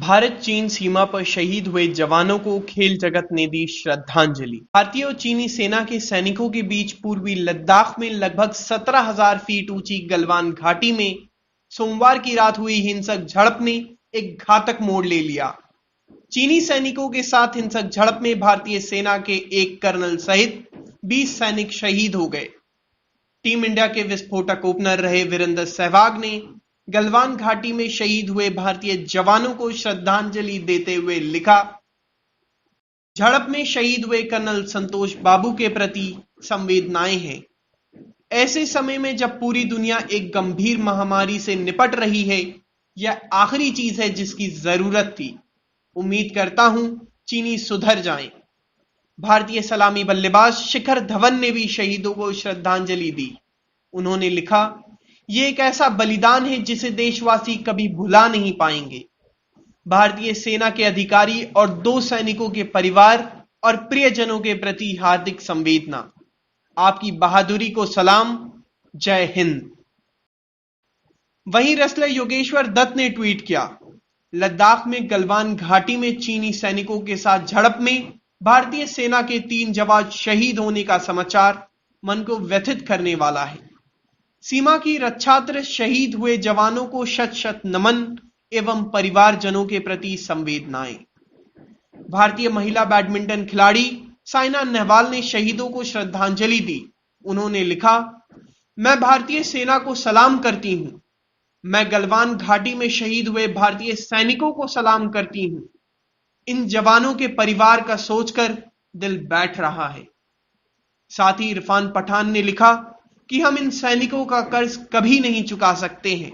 भारत चीन सीमा पर शहीद हुए जवानों को खेल जगत ने दी श्रद्धांजलि। भारतीय और चीनी सेना के सैनिकों के बीच पूर्वी लद्दाख में लगभग 17,000 फीट ऊंची गलवान घाटी में सोमवार की रात हुई हिंसक झड़प ने एक घातक मोड़ ले लिया। चीनी सैनिकों के साथ हिंसक झड़प में भारतीय सेना के एक कर्नल सहित 20 सैनिक शहीद हो गए। टीम इंडिया के विस्फोटक ओपनर रहे वीरेंद्र सहवाग ने गलवान घाटी में शहीद हुए भारतीय जवानों को श्रद्धांजलि देते हुए लिखा, झड़प में शहीद हुए कर्नल संतोष बाबू के प्रति संवेदनाएं हैं। ऐसे समय में जब पूरी दुनिया एक गंभीर महामारी से निपट रही है, यह आखिरी चीज है जिसकी जरूरत थी। उम्मीद करता हूं चीनी सुधर जाएं। भारतीय सलामी बल्लेबाज शिखर धवन ने भी शहीदों को श्रद्धांजलि दी। उन्होंने लिखा, ये एक ऐसा बलिदान है जिसे देशवासी कभी भुला नहीं पाएंगे। भारतीय सेना के अधिकारी और 2 सैनिकों के परिवार और प्रियजनों के प्रति हार्दिक संवेदना। आपकी बहादुरी को सलाम। जय हिंद। वहीं रेसलर योगेश्वर दत्त ने ट्वीट किया, लद्दाख में गलवान घाटी में चीनी सैनिकों के साथ झड़प में भारतीय सेना के 3 जवान शहीद होने का समाचार मन को व्यथित करने वाला है। सीमा की रक्षार्थ शहीद हुए जवानों को शत शत नमन एवं परिवारजनों के प्रति संवेदनाएं। भारतीय महिला बैडमिंटन खिलाड़ी साइना नेहवाल ने शहीदों को श्रद्धांजलि दी। उन्होंने लिखा, मैं भारतीय सेना को सलाम करती हूं। मैं गलवान घाटी में शहीद हुए भारतीय सैनिकों को सलाम करती हूं। इन जवानों के परिवार का सोचकर दिल बैठ रहा है। साथ ही इरफान पठान ने लिखा कि हम इन सैनिकों का कर्ज कभी नहीं चुका सकते हैं।